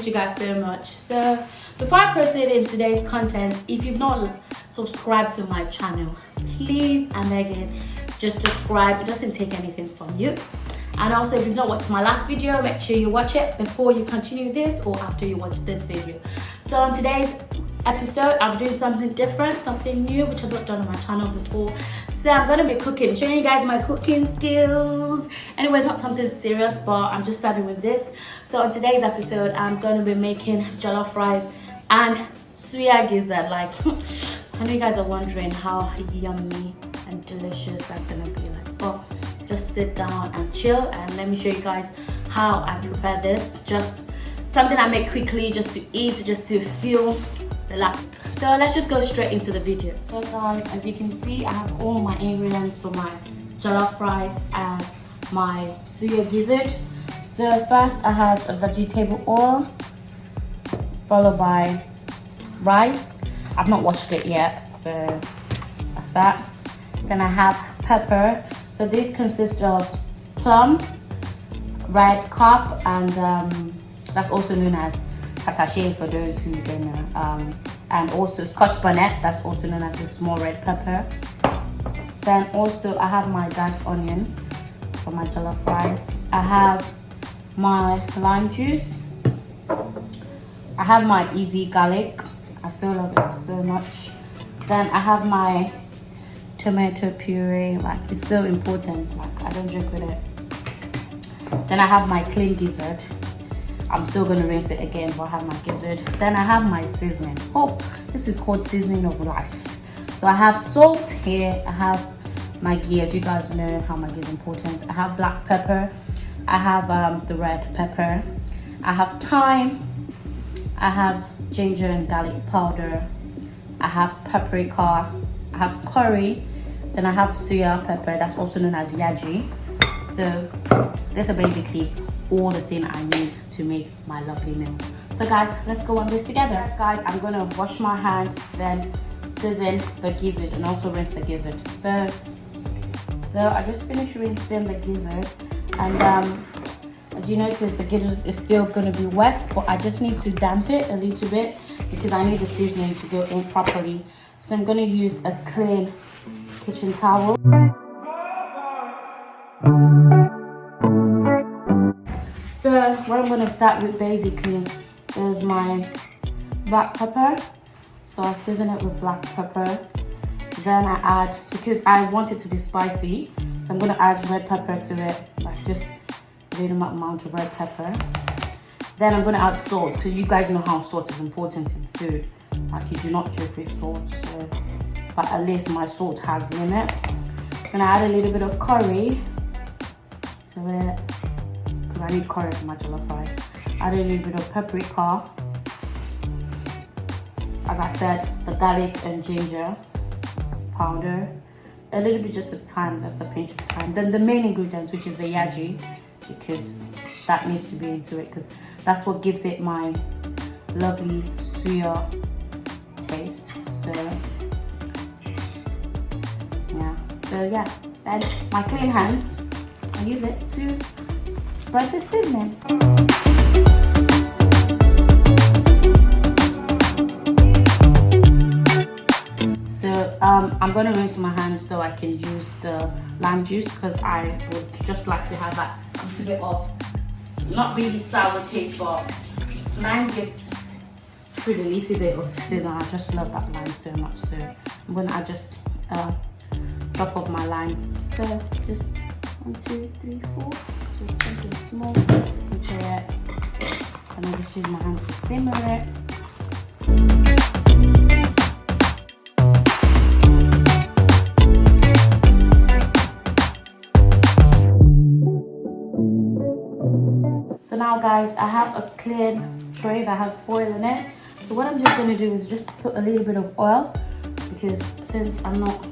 missed you guys so much. So before I proceed in today's content, if you've not subscribed to my channel, please and again just subscribe. It doesn't take anything from you. And also, if you've not watched my last video, make sure you watch it before you continue this or after you watch this video. So on today's episode, I'm doing something different, something new, which I've not done on my channel before. So I'm gonna be cooking, showing you guys my cooking skills. Anyway, it's not something serious, but I'm just starting with this. So on today's episode, I'm gonna be making jollof rice and Suya Gizzard. Like, I know you guys are wondering how yummy and delicious that's gonna be like, but just sit down and chill and let me show you guys how I prepare this. Just something I make quickly, just to eat, just to feel relaxed. So let's just go straight into the video. So guys, as you can see, I have all my ingredients for my jollof rice and my Suya Gizzard. So first I have a vegetable oil, followed by rice. I've not washed it yet, so that's that. Then I have pepper. So these consist of plum, red carp, and that's also known as tatache for those who don't know. And also Scotch bonnet, that's also known as a small red pepper. Then also I have my diced onion for my jollof rice. I have my lime juice. I have my easy garlic. I so love it so much. Then I have my tomato puree. Like, it's so important, like I don't joke with it. Then I have my clean gizzard. I'm still gonna rinse it again, but I have my gizzard. Then I have my seasoning. Oh, this is called seasoning of life. So I have salt here. I have my ghee, as you guys know how my ghee is important. I have black pepper. I have the red pepper. I have thyme. I have ginger and garlic powder. I have paprika. I have curry. Then I have suya pepper, that's also known as yaji. So these are basically all the things I need to make my lovely meal. So guys, let's go on this together. Guys, I'm gonna wash my hand, then season the gizzard and also rinse the gizzard. So I just finished rinsing the gizzard, and as you notice, the gizzard is still gonna be wet, but I just need to damp it a little bit because I need the seasoning to go in properly. So I'm gonna use a clean kitchen towel. So what I'm gonna start with basically is my black pepper. So I season it with black pepper. Then I add, because I want it to be spicy, so I'm gonna add red pepper to it, like just a little amount of red pepper. Then I'm gonna add salt, because you guys know how salt is important in food. Like, you do not joke with salt, so, but at least my salt has limit. Then I add a little bit of curry to it, because I need curry for my jollof rice. Add a little bit of paprika. As I said, the garlic and ginger powder. A little bit just of thyme, that's the pinch of thyme. Then the main ingredient, which is the yaji, because that needs to be into it, because that's what gives it my lovely suya taste. So yeah, then my clean hands, I use it to spread the seasoning. So I'm gonna rinse my hands so I can use the lime juice, because I would just like to have that little bit of, not really sour taste, but lime gives food a little bit of season. I just love that lime so much. So I'm gonna add just drop of my lime. So just 1, 2, 3, 4. Just something small into it, and I just use my hand to simmer it. So now guys, I have a clean tray that has foil in it. So what I'm just gonna do is just put a little bit of oil, because since I'm not,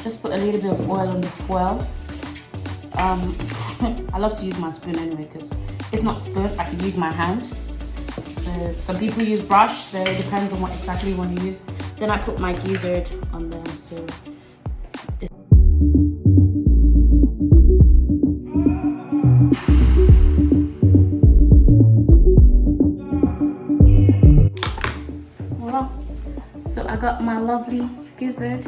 just put a little bit of oil on the foil. I love to use my spoon anyway, because if not spoon, I could use my hand. So some people use brush, so it depends on what exactly you want to use. Then I put my gizzard on them. So lovely gizzard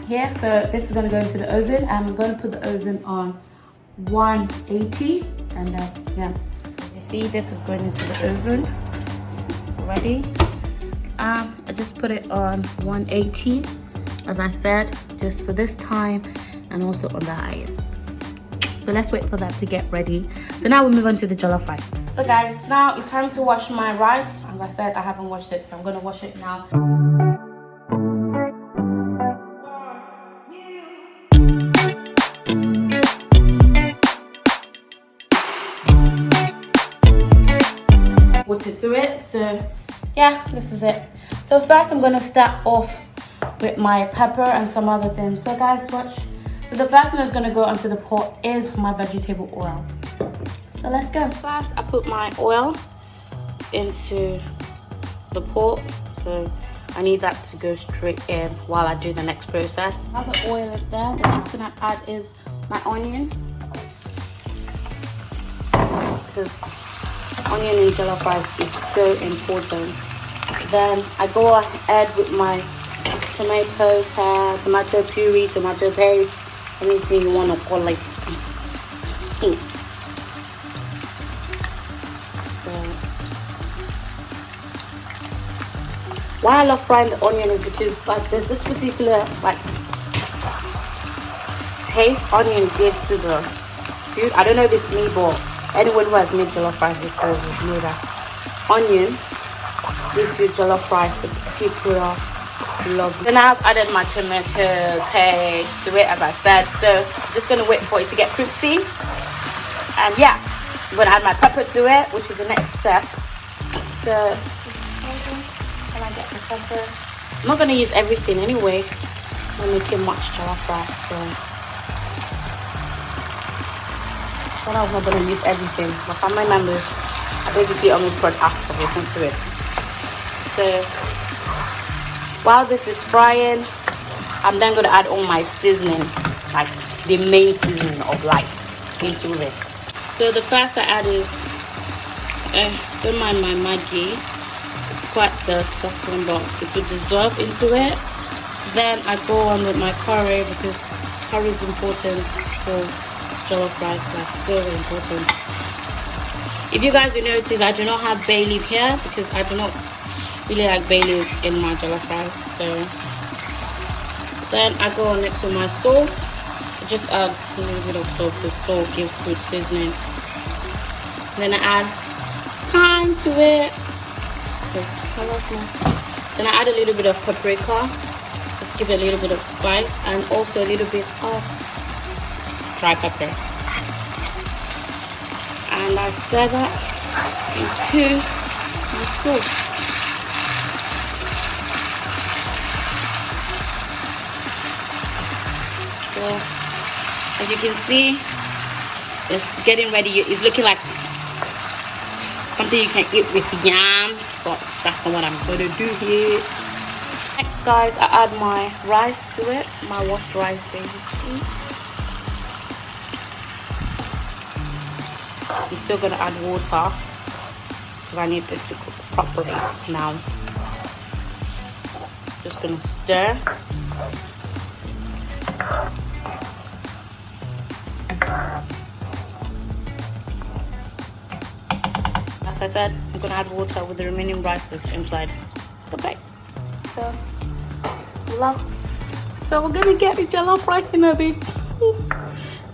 here. So this is going to go into the oven. I'm going to put the oven on 180, and then yeah, you see this is going into the oven already. I just put it on 180, as I said, just for this time, and also on the highest. So let's wait for that to get ready. So now we'll move on to the jollof rice. So guys, now it's time to wash my rice. As I said, I haven't washed it, so I'm gonna wash it now. Water to it. So yeah, this is it. So first I'm gonna start off with my pepper and some other things. So guys, watch. So the first thing that's gonna go onto the pot is my vegetable oil. So let's go. First, I put my oil into the pot. So I need that to go straight in while I do the next process. Now the oil is there, the next thing I add is my onion. Because onion in jollof rice is so important. Then I go ahead with my tomato puree, tomato paste, anything you want to call it. Why I love frying the onion is because like there's this particular like taste onion gives to the food. I don't know if it's me, but anyone who has made jollof rice before will know that onion gives you jollof rice the particular love. Then I've added my tomato paste to it, as I said. So I'm just gonna wait for it to get crispy. And yeah, I'm gonna add my pepper to it, which is the next step. So can I get my pepper? I'm not gonna use everything anyway. I'm making much jollof rice, so I was not gonna use everything. My family members are basically only put half of it into it. So while this is frying, I'm then going to add all my seasoning, like the main seasoning of life, into this. So the first I add is, don't mind my Maggi, it's quite the soft one, but it will dissolve into it. Then I go on with my curry, because curry is important for jollof rice, like so important. If you guys will notice, I do not have bay leaf here, because I do not really like bay leaf in my jollof rice. So then I go on next with my salt. I just add a little bit of salt because salt gives good seasoning. Then I add thyme to it. Then I add a little bit of paprika, just give it a little bit of spice, and also a little bit of dry pepper. And I stir that into my sauce. So as you can see, it's getting ready. It's looking like something you can eat with yam, but that's not what I'm going to do here. Next guys, I add my rice to it, my washed rice basically. I'm still going to add water because I need this to cook properly now. Just going to stir. As I said, I'm going to add water with the remaining rices inside the plate. So we're going to get the jollof rice in a bit.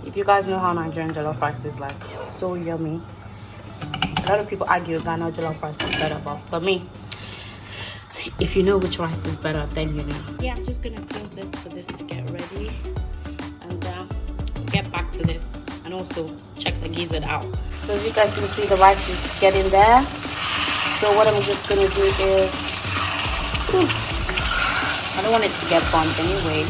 If you guys know how Nigerian jollof rice is, like, so yummy. A lot of people argue that no jollof rice is better, but for me, if you know which rice is better, then you know. Yeah, I'm just gonna close this for this to get ready, and get back to this, and also check the gizzard out. So as you guys can see, the rice is getting there. So what I'm just gonna do is, I don't want it to get burnt anyway.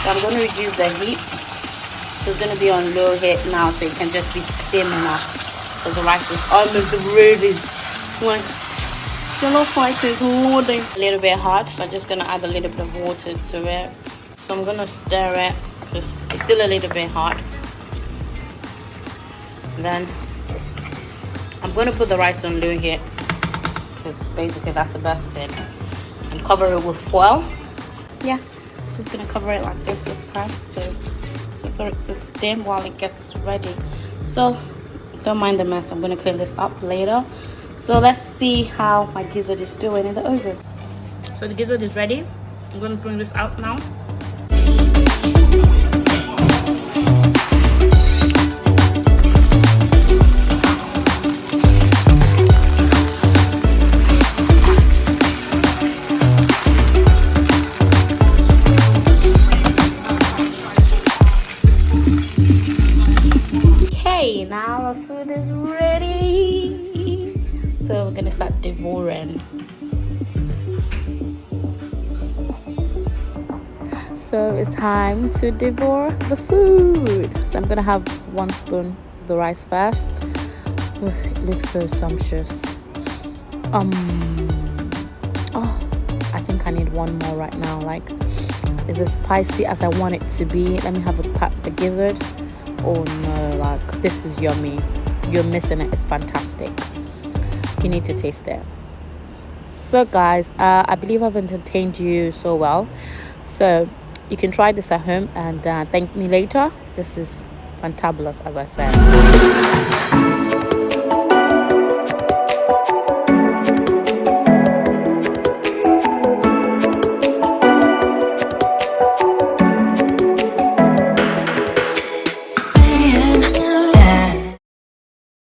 So I'm going to reduce the heat. So it's going to be on low heat now, so it can just be steaming up. So the rice is almost ready. Like, jollof rice is loading. A little bit hot, so I'm just going to add a little bit of water to it. So I'm going to stir it because it's still a little bit hot. Then I'm going to put the rice on low heat because basically that's the best thing. cover it with foil. Yeah, just gonna cover it like this time, so just for it to steam while it gets ready. So don't mind the mess, I'm gonna clean this up later. So let's see how my gizzard is doing in the oven. So the gizzard is ready. I'm gonna bring this out now. Okay, now the food is ready. So we're gonna start devouring. So it's time to devour the food. So I'm gonna have 1 spoon of the rice first. Ooh, it looks so sumptuous. Oh, I think I need 1 more right now. Like, is it spicy as I want it to be? Let me have a pat the gizzard. Oh no, like, this is yummy. You're missing it. It's fantastic. You need to taste it. So guys, I believe I've entertained you so well. So you can try this at home and thank me later. This is fantabulous, as I said.